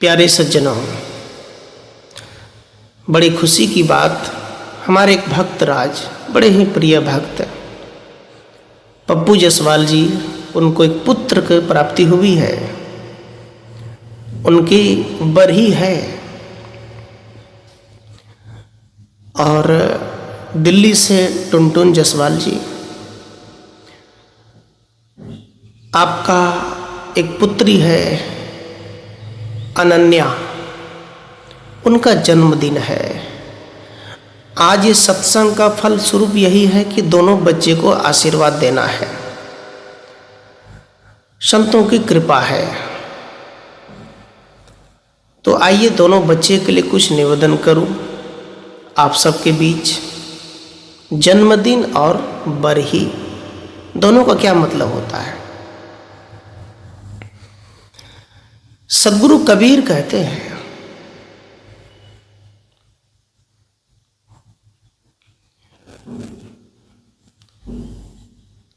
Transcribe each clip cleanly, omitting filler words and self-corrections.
प्यारे सज्जनों, बड़ी खुशी की बात, हमारे एक भक्त राज, बड़े ही प्रिय भक्त पप्पू जायसवाल जी, उनको एक पुत्र की प्राप्ति हुई है। उनकी बरही है और दिल्ली से टुनटुन जायसवाल जी, आपका एक पुत्री है अनन्या, उनका जन्मदिन है आज। ये सत्संग का फल स्वरूप यही है कि दोनों बच्चे को आशीर्वाद देना है। संतों की कृपा है। तो आइए दोनों बच्चे के लिए कुछ निवेदन करूं आप सबके बीच। जन्मदिन और बरही दोनों का क्या मतलब होता है? सद्गुरु कबीर कहते हैं,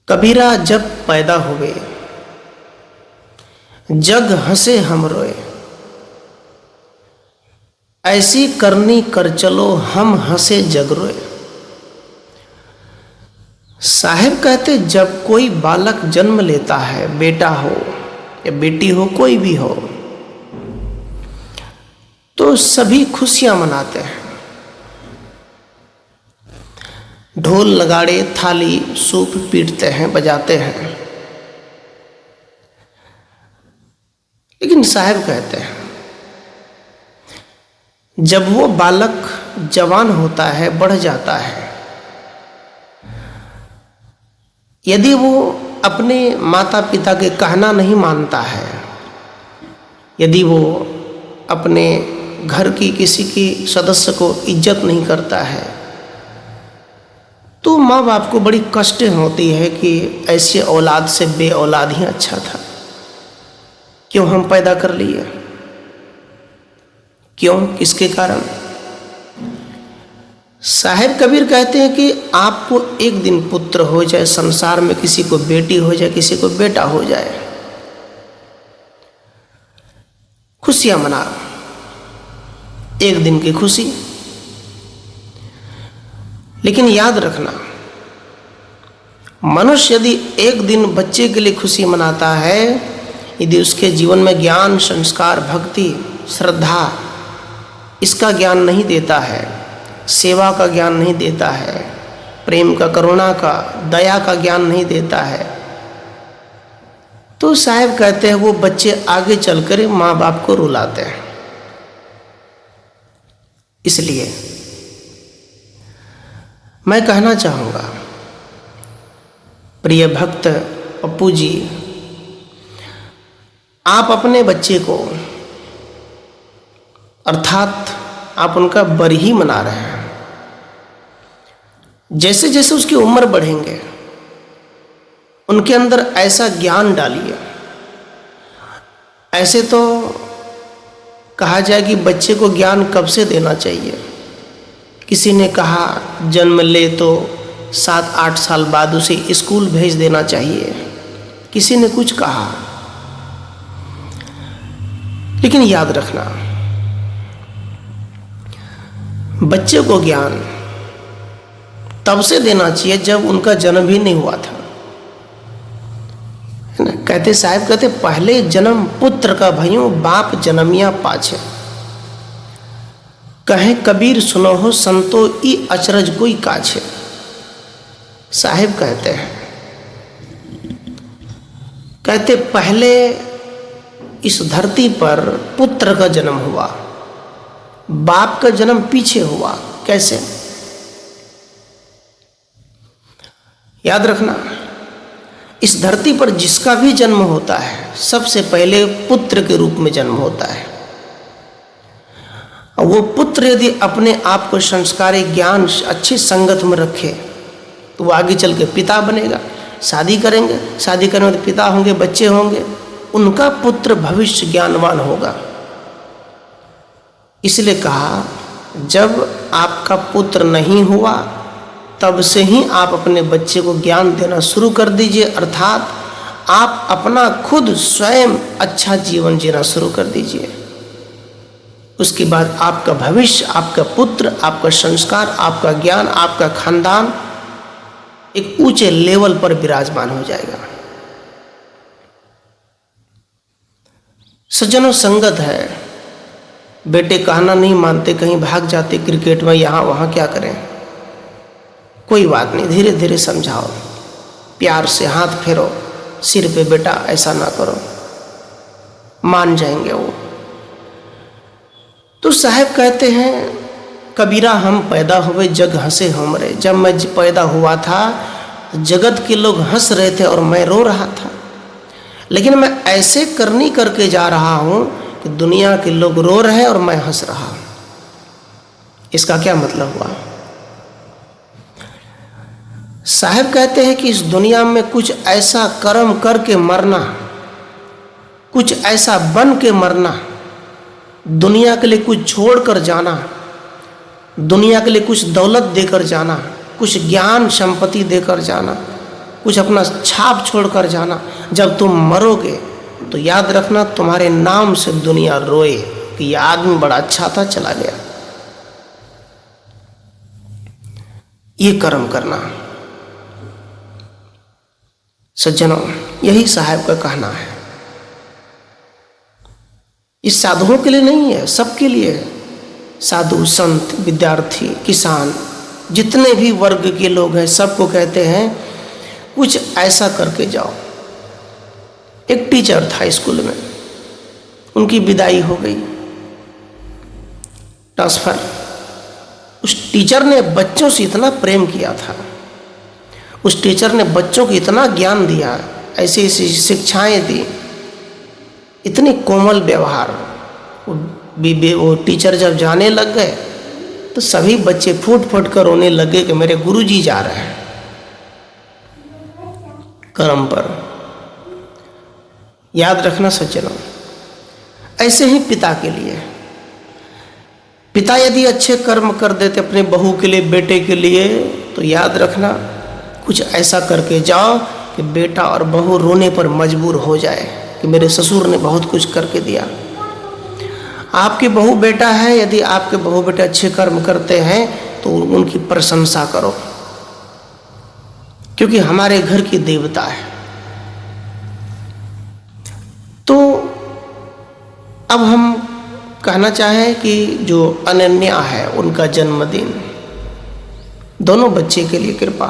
कबीरा जब पैदा हुए, जग हंसे हम रोए, ऐसी करनी कर चलो हम हंसे जग रोए। साहिब कहते, जब कोई बालक जन्म लेता है, बेटा हो या बेटी हो, कोई भी हो, तो सभी खुशियां मनाते हैं। ढोल नगाड़े थाली सूप पीटते हैं, बजाते हैं। लेकिन साहब कहते हैं, जब वो बालक जवान होता है, बढ़ जाता है, यदि वो अपने माता पिता के कहना नहीं मानता है, यदि वो अपने घर की किसी की सदस्य को इज्जत नहीं करता है, तो माँ बाप को बड़ी कष्ट होती है कि ऐसे औलाद से बे औलाद ही अच्छा था। क्यों हम पैदा कर लिए? क्यों? किसके कारण? साहिब कबीर कहते हैं कि आपको एक दिन पुत्र हो जाए, संसार में किसी को बेटी हो जाए, किसी को बेटा हो जाए, खुशियां मना, एक दिन की खुशी। लेकिन याद रखना, मनुष्य यदि एक दिन बच्चे के लिए खुशी मनाता है, यदि उसके जीवन में ज्ञान, संस्कार, भक्ति, श्रद्धा, इसका ज्ञान नहीं देता है, सेवा का ज्ञान नहीं देता है, प्रेम का, करुणा का, दया का ज्ञान नहीं देता है, तो साहब कहते हैं वो बच्चे आगे चलकर माँ बाप को रुलाते हैं। इसलिए मैं कहना चाहूँगा, प्रिय भक्त पप्पू जी, आप अपने बच्चे को, अर्थात आप उनका बरही मना रहे हैं, जैसे जैसे उसकी उम्र बढ़ेंगे उनके अंदर ऐसा ज्ञान डालिए। ऐसे तो कहा जाए कि बच्चे को ज्ञान कब से देना चाहिए। किसी ने कहा जन्म ले तो 7-8 साल बाद उसे स्कूल भेज देना चाहिए, किसी ने कुछ कहा। लेकिन याद रखना, बच्चे को ज्ञान तब से देना चाहिए जब उनका जन्म भी नहीं हुआ था, है ना? कहते साहब कहते, पहले जन्म पुत्र का भइयों, बाप जन्मिया पाछे। कहे कबीर सुनो हो संतो ई अचरज कोई काछे। साहिब कहते हैं, कहते पहले इस धरती पर पुत्र का जन्म हुआ, बाप का जन्म पीछे हुआ। कैसे? याद रखना, इस धरती पर जिसका भी जन्म होता है, सबसे पहले पुत्र के रूप में जन्म होता है। वो पुत्र यदि अपने आप को संस्कारी, ज्ञान, अच्छी संगत में रखे, तो वो आगे चल के पिता बनेगा। शादी करेंगे, शादी करने में पिता होंगे, बच्चे होंगे, उनका पुत्र भविष्य ज्ञानवान होगा। इसलिए कहा, जब आपका पुत्र नहीं हुआ तब से ही आप अपने बच्चे को ज्ञान देना शुरू कर दीजिए, अर्थात आप अपना खुद स्वयं अच्छा जीवन जीना शुरू कर दीजिए। उसके बाद आपका भविष्य, आपका पुत्र, आपका संस्कार, आपका ज्ञान, आपका खानदान एक ऊंचे लेवल पर विराजमान हो जाएगा। सज्जनों, संगत है, बेटे कहना नहीं मानते, कहीं भाग जाते क्रिकेट में, यहाँ वहाँ, क्या करें? कोई बात नहीं, धीरे धीरे समझाओ, प्यार से हाथ फेरो सिर पे, बेटा ऐसा ना करो, मान जाएंगे वो। तो साहब कहते हैं, कबीरा हम पैदा हुए जग हंसे हमरे। जब मैं पैदा हुआ था जगत के लोग हंस रहे थे और मैं रो रहा था, लेकिन मैं ऐसे करनी करके जा रहा हूं कि दुनिया के लोग रो रहे हैं और मैं हंस रहा हूं। इसका क्या मतलब हुआ? साहब कहते हैं कि इस दुनिया में कुछ ऐसा कर्म करके मरना, कुछ ऐसा बन के मरना, दुनिया के लिए कुछ छोड़कर जाना, दुनिया के लिए कुछ दौलत देकर जाना, कुछ ज्ञान संपत्ति देकर जाना, कुछ अपना छाप छोड़कर जाना, जब तुम मरोगे तो याद रखना तुम्हारे नाम से दुनिया रोए कि यह आदमी बड़ा अच्छा था, चला गया। ये कर्म करना सज्जनों, यही साहब का कहना है। इस साधुओं के लिए नहीं है, सबके लिए है। साधु, संत, विद्यार्थी, किसान, जितने भी वर्ग के लोग हैं, सबको कहते हैं कुछ ऐसा करके जाओ। एक टीचर था स्कूल में, उनकी विदाई हो गई, ट्रांसफर। उस टीचर ने बच्चों से इतना प्रेम किया था, उस टीचर ने बच्चों को इतना ज्ञान दिया, ऐसी ऐसी शिक्षाएं दी, इतनी कोमल व्यवहार। वो टीचर जब जाने लग गए तो सभी बच्चे फूट फूट कर रोने लगे कि मेरे गुरुजी जा रहे हैं कर्म पर। याद रखना सज्जनों, ऐसे ही पिता के लिए, पिता यदि अच्छे कर्म कर देते अपने बहू के लिए, बेटे के लिए, तो याद रखना कुछ ऐसा करके जाओ कि बेटा और बहू रोने पर मजबूर हो जाए कि मेरे ससुर ने बहुत कुछ करके दिया। आपकी बहू बेटा है, यदि आपके बहू बेटे अच्छे कर्म करते हैं तो उनकी प्रशंसा करो, क्योंकि हमारे घर की देवता है। तो अब हम कहना चाहें कि जो अनन्या है उनका जन्मदिन, दोनों बच्चे के लिए कृपा।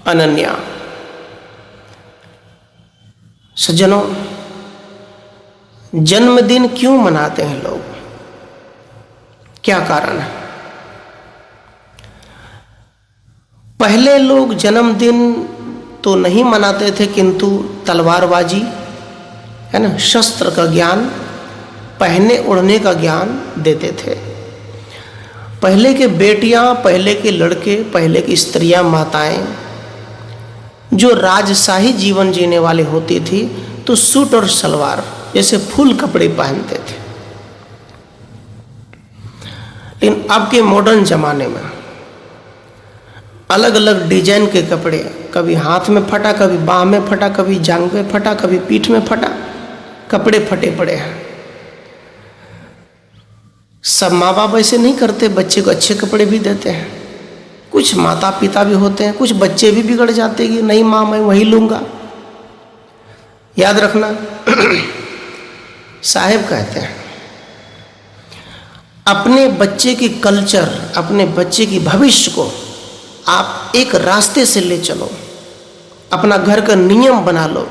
अनन्या, सज्जनों, जन्मदिन क्यों मनाते हैं लोग? क्या कारण है? पहले लोग जन्मदिन तो नहीं मनाते थे, किंतु तलवारबाजी है ना, शस्त्र का ज्ञान, पहनने ओढ़ने का ज्ञान देते थे। पहले के बेटियां, पहले के लड़के, पहले की स्त्रियां, माताएं जो राजशाही जीवन जीने वाले होती थी तो सूट और सलवार जैसे फुल कपड़े पहनते थे। लेकिन अब के मॉडर्न जमाने में अलग अलग डिजाइन के कपड़े, कभी हाथ में फटा, कभी बाह में फटा, कभी जांग में फटा, कभी पीठ में फटा, कपड़े फटे पड़े हैं। सब माँ बाप ऐसे नहीं करते, बच्चे को अच्छे कपड़े भी देते हैं। कुछ माता पिता भी होते हैं, कुछ बच्चे भी बिगड़ जाते हैं कि नहीं माँ मैं वही लूँगा। याद रखना साहेब कहते हैं अपने बच्चे की कल्चर, अपने बच्चे की भविष्य को आप एक रास्ते से ले चलो, अपना घर का नियम बना लो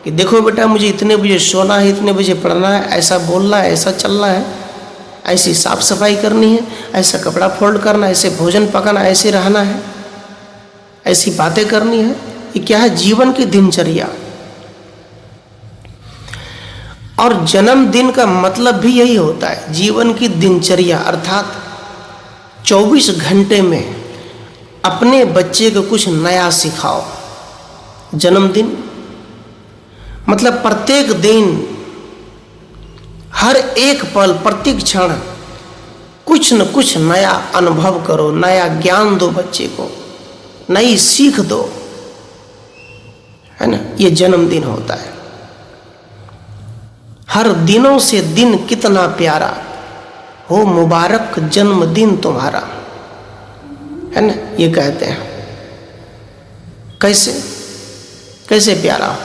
कि देखो बेटा मुझे इतने बजे सोना है, इतने बजे पढ़ना है, ऐसा बोलना है, ऐसा चलना है, ऐसी साफ सफाई करनी है, ऐसा कपड़ा फोल्ड करना है, ऐसे भोजन पकाना, ऐसे रहना है, ऐसी बातें करनी है। ये क्या है? जीवन की दिनचर्या। और जन्मदिन का मतलब भी यही होता है, जीवन की दिनचर्या, अर्थात 24 घंटे में अपने बच्चे को कुछ नया सिखाओ। जन्मदिन मतलब प्रत्येक दिन, हर एक पल, प्रत्येक क्षण कुछ न कुछ नया अनुभव करो, नया ज्ञान दो बच्चे को, नई सीख दो, है ना। ये जन्मदिन होता है। हर दिनों से दिन कितना प्यारा, हो मुबारक जन्मदिन तुम्हारा, है ना, ये कहते हैं। कैसे कैसे प्यारा हो।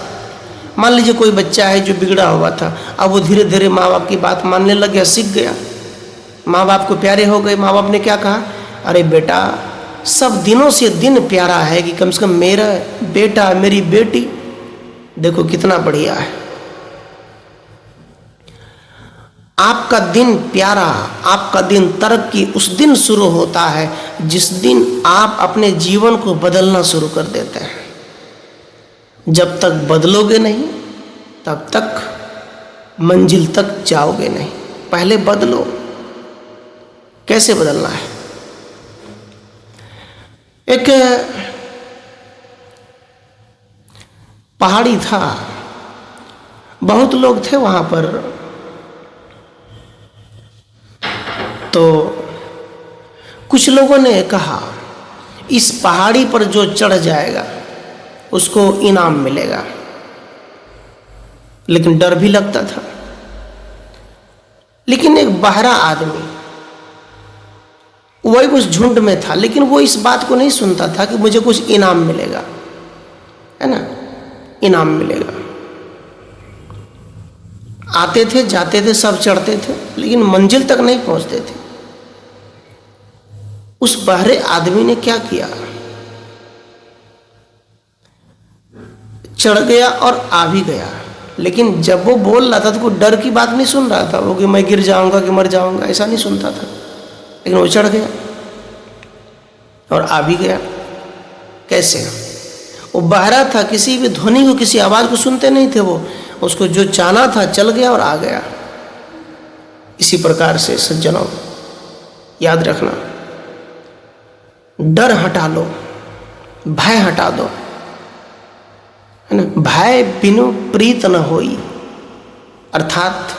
मान लीजिए कोई बच्चा है जो बिगड़ा हुआ था, अब वो धीरे धीरे माँ बाप की बात मानने लग गया, सीख गया, माँ बाप को प्यारे हो गए। माँ बाप ने क्या कहा, अरे बेटा सब दिनों से दिन प्यारा है कि कम से कम मेरा बेटा मेरी बेटी देखो कितना बढ़िया है। आपका दिन प्यारा, आपका दिन तरक्की उस दिन शुरू होता है जिस दिन आप अपने जीवन को बदलना शुरू कर देते हैं। जब तक बदलोगे नहीं तब तक मंजिल तक जाओगे नहीं। पहले बदलो। कैसे बदलना है? एक पहाड़ी था, बहुत लोग थे वहां पर, तो कुछ लोगों ने कहा इस पहाड़ी पर जो चढ़ जाएगा उसको इनाम मिलेगा, लेकिन डर भी लगता था। लेकिन एक बहरा आदमी वही उस झुंड में था, लेकिन वो इस बात को नहीं सुनता था कि मुझे कुछ इनाम मिलेगा, है ना, इनाम मिलेगा। आते थे जाते थे सब चढ़ते थे, लेकिन मंजिल तक नहीं पहुंचते थे। उस बहरे आदमी ने क्या किया, चढ़ गया और आ भी गया, लेकिन जब वो बोल रहा था तो कोई डर की बात नहीं सुन रहा था वो, कि मैं गिर जाऊंगा कि मर जाऊंगा, ऐसा नहीं सुनता था। लेकिन वो चढ़ गया और आ भी गया। कैसे? वो बहरा था, किसी भी ध्वनि को, किसी आवाज को सुनते नहीं थे वो, उसको जो चाहना था चल गया और आ गया। इसी प्रकार से सज्जनों याद रखना, डर हटा लो, भय हटा दो, है ना। भय बिनु प्रीत न होई, अर्थात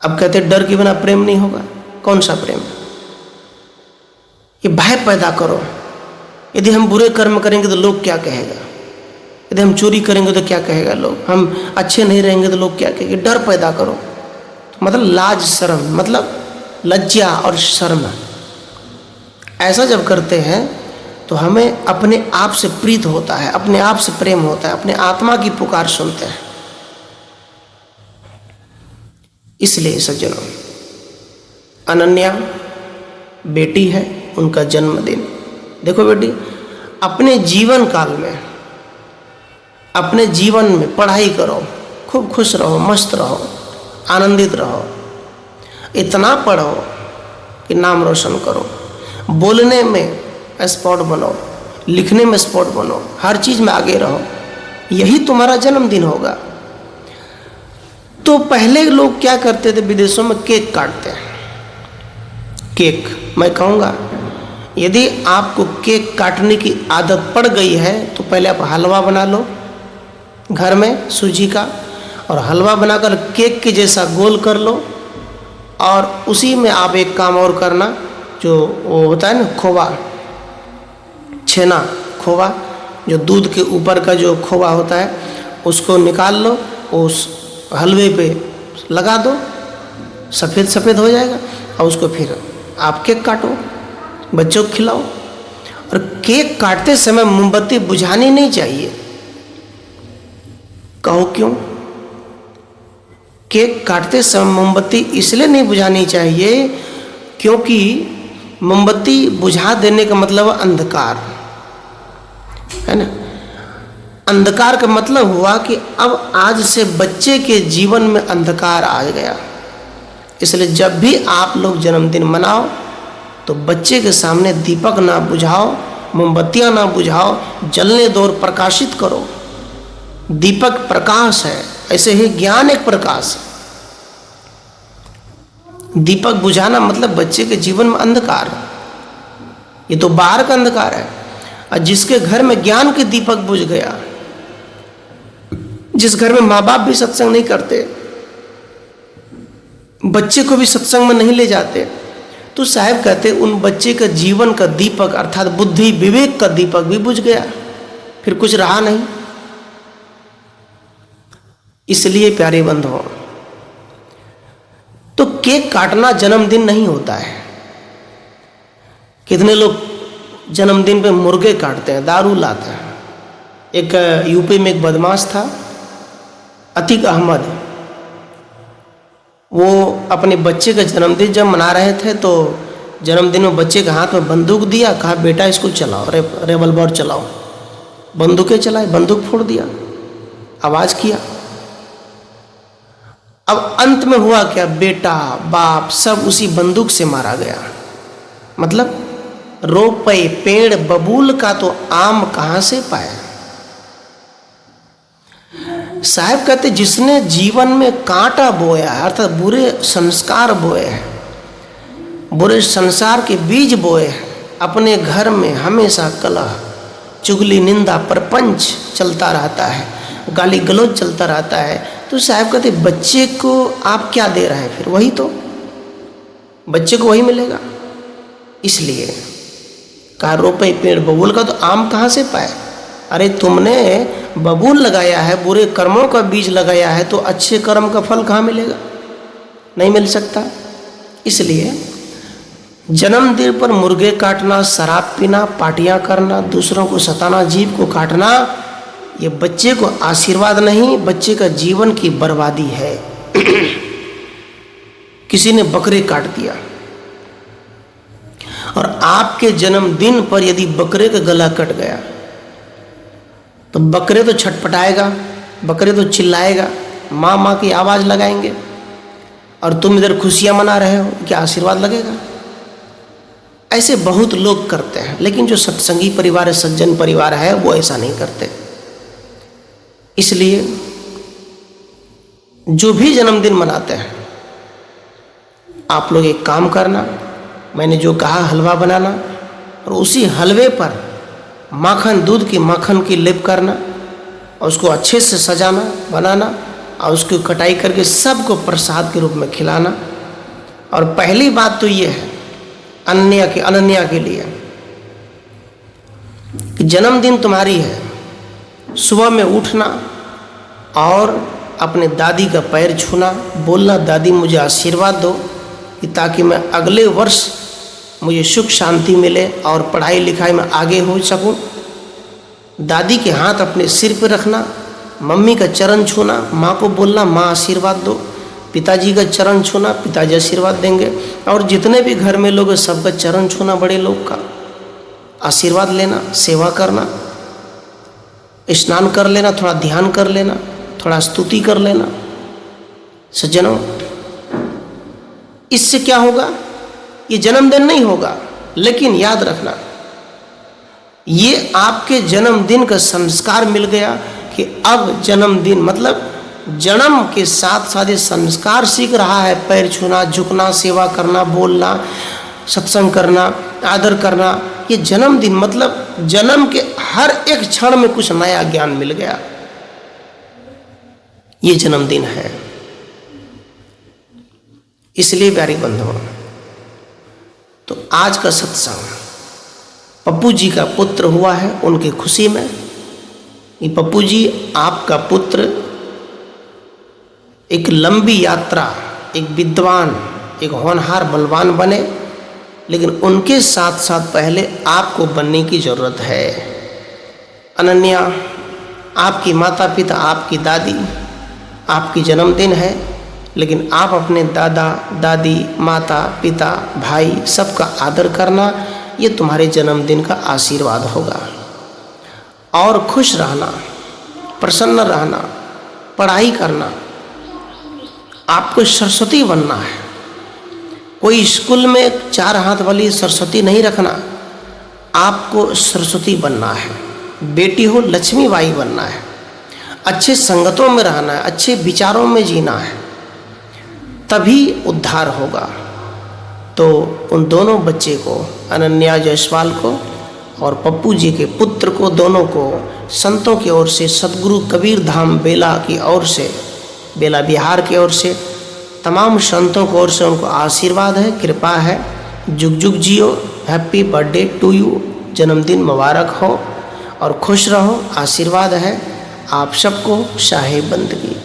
अब कहते डर के बिना प्रेम नहीं होगा। कौन सा प्रेम? ये भय पैदा करो। यदि हम बुरे कर्म करेंगे तो लोग क्या कहेगा, यदि हम चोरी करेंगे तो क्या कहेगा लोग, हम अच्छे नहीं रहेंगे तो लोग क्या कहेंगे। डर पैदा करो, मतलब लाज शर्म, मतलब लज्जा और शर्म। ऐसा जब करते हैं तो हमें अपने आप से प्रीत होता है, अपने आप से प्रेम होता है, अपने आत्मा की पुकार सुनते हैं। इसलिए सज्जनों, अनन्या बेटी है, उनका जन्मदिन। देखो बेटी, अपने जीवन काल में, अपने जीवन में पढ़ाई करो, खूब खुश रहो, मस्त रहो, आनंदित रहो, इतना पढ़ो कि नाम रोशन करो, बोलने में एक्सपर्ट बनो, लिखने में एक्सपर्ट बनो, हर चीज में आगे रहो, यही तुम्हारा जन्मदिन होगा। तो पहले लोग क्या करते थे, विदेशों में केक काटते हैं। केक, मैं कहूँगा यदि आपको केक काटने की आदत पड़ गई है तो पहले आप हलवा बना लो घर में सूजी का, और हलवा बनाकर केक के जैसा गोल कर लो, और उसी में आप एक काम और करना, जो वो होता है ना खोवा, छेना खोवा, जो दूध के ऊपर का जो खोवा होता है उसको निकाल लो, उस हलवे पे लगा दो, सफ़ेद सफ़ेद हो जाएगा, और उसको फिर आप केक काटो, बच्चों को खिलाओ। और केक काटते समय मोमबत्ती बुझानी नहीं चाहिए। कहो क्यों? केक काटते समय मोमबत्ती इसलिए नहीं बुझानी चाहिए क्योंकि मोमबत्ती बुझा देने का मतलब अंधकार है ना। अंधकार का मतलब हुआ कि अब आज से बच्चे के जीवन में अंधकार आ गया। इसलिए जब भी आप लोग जन्मदिन मनाओ तो बच्चे के सामने दीपक ना बुझाओ, मोमबत्तियां ना बुझाओ, जलने दो और प्रकाशित करो। दीपक प्रकाश है, ऐसे ही ज्ञान एक प्रकाश है। दीपक बुझाना मतलब बच्चे के जीवन में अंधकार, ये तो बाहर का अंधकार है। और जिसके घर में ज्ञान के दीपक बुझ गया, जिस घर में माँ बाप भी सत्संग नहीं करते, बच्चे को भी सत्संग में नहीं ले जाते, तो साहब कहते उन बच्चे का जीवन का दीपक अर्थात बुद्धि विवेक का दीपक भी बुझ गया, फिर कुछ रहा नहीं। इसलिए प्यारे बंधुओं, तो केक काटना जन्मदिन नहीं होता है। कितने लोग जन्मदिन पे मुर्गे काटते हैं, दारू लाते हैं। एक यूपी में एक बदमाश था, अतीक अहमद, वो अपने बच्चे का जन्मदिन जब मना रहे थे तो जन्मदिन में बच्चे के हाथ में बंदूक दिया, कहा बेटा इसको चलाओ, रिवॉल्वर चलाओ। बंदूकें चलाई, बंदूक फोड़ दिया, आवाज़ किया। अब अंत में हुआ क्या, बेटा बाप सब उसी बंदूक से मारा गया। मतलब रोपे पेड़ बबूल का तो आम कहाँ से पाया। साहब कहते जिसने जीवन में कांटा बोया है, अर्थात बुरे संस्कार बोए हैं, बुरे संसार के बीज बोए हैं, अपने घर में हमेशा कलह चुगली निंदा प्रपंच चलता रहता है, गाली गलौज चलता रहता है, तो साहब कहते बच्चे को आप क्या दे रहे हैं, फिर वही तो बच्चे को वही मिलेगा। इसलिए कहा रोपे पेड़ बबूल का तो आम कहाँ से पाए। अरे तुमने बबूल लगाया है, बुरे कर्मों का बीज लगाया है, तो अच्छे कर्म का फल कहाँ मिलेगा, नहीं मिल सकता। इसलिए जन्मदिन पर मुर्गे काटना, शराब पीना, पार्टियां करना, दूसरों को सताना, जीव को काटना, ये बच्चे को आशीर्वाद नहीं, बच्चे का जीवन की बर्बादी है। किसी ने बकरे काट दिया और आपके जन्मदिन पर यदि बकरे का गला कट गया तो बकरे तो छटपटाएगा, बकरे तो चिल्लाएगा, माँ माँ की आवाज़ लगाएंगे, और तुम इधर खुशियाँ मना रहे हो, क्या आशीर्वाद लगेगा। ऐसे बहुत लोग करते हैं, लेकिन जो सत्संगी परिवार है, सज्जन परिवार है, वो ऐसा नहीं करते। इसलिए जो भी जन्मदिन मनाते हैं, आप लोग एक काम करना, मैंने जो कहा हलवा बनाना, और उसी हलवे पर माखन, दूध की माखन की लेप करना, और उसको अच्छे से सजाना, बनाना, और उसकी कटाई करके सबको प्रसाद के रूप में खिलाना। और पहली बात तो ये है अनन्या के लिए कि जन्मदिन तुम्हारी है, सुबह में उठना और अपने दादी का पैर छूना, बोलना दादी मुझे आशीर्वाद दो कि ताकि मैं अगले वर्ष मुझे सुख शांति मिले और पढ़ाई लिखाई में आगे हो सकूं। दादी के हाथ अपने सिर पर रखना, मम्मी का चरण छूना, माँ को बोलना माँ आशीर्वाद दो, पिताजी का चरण छूना, पिताजी आशीर्वाद देंगे, और जितने भी घर में लोग हैं सबका चरण छूना, बड़े लोग का आशीर्वाद लेना, सेवा करना, स्नान कर लेना, थोड़ा ध्यान कर लेना, थोड़ा स्तुति कर लेना। सज्जनों, इससे क्या होगा, ये जन्मदिन नहीं होगा, लेकिन याद रखना ये आपके जन्मदिन का संस्कार मिल गया कि अब जन्मदिन मतलब जन्म के साथ साथ ये संस्कार सीख रहा है, पैर छूना, झुकना, सेवा करना, बोलना, सत्संग करना, आदर करना। ये जन्मदिन मतलब जन्म के हर एक क्षण में कुछ नया ज्ञान मिल गया, ये जन्मदिन है। इसलिए प्यारे बंधुओं, तो आज का सत्संग पप्पू जी का पुत्र हुआ है, उनकी खुशी में। ये पप्पू जी आपका पुत्र एक लंबी यात्रा, एक विद्वान, एक होनहार बलवान बने, लेकिन उनके साथ साथ पहले आपको बनने की ज़रूरत है। अनन्या, आपकी माता पिता, आपकी दादी, आपकी जन्मदिन है, लेकिन आप अपने दादा दादी, माता पिता, भाई सबका आदर करना, ये तुम्हारे जन्मदिन का आशीर्वाद होगा। और खुश रहना, प्रसन्न रहना, पढ़ाई करना, आपको सरस्वती बनना है। कोई स्कूल में 4 हाथ वाली सरस्वती नहीं रखना, आपको सरस्वती बनना है। बेटी हो लक्ष्मीबाई बनना है, अच्छे संगतों में रहना है, अच्छे विचारों में जीना है, तभी उद्धार होगा। तो उन दोनों बच्चे को, अनन्या जायसवाल को और पप्पू जी के पुत्र को, दोनों को संतों की ओर से, सदगुरु कबीर धाम बेला की ओर से, बेला बिहार की ओर से, तमाम संतों की ओर से उनको आशीर्वाद है, कृपा है। जुग जुग जियो, हैप्पी बर्थडे टू यू, जन्मदिन मुबारक हो और खुश रहो, आशीर्वाद है आप सबको। शाहे बंदगी।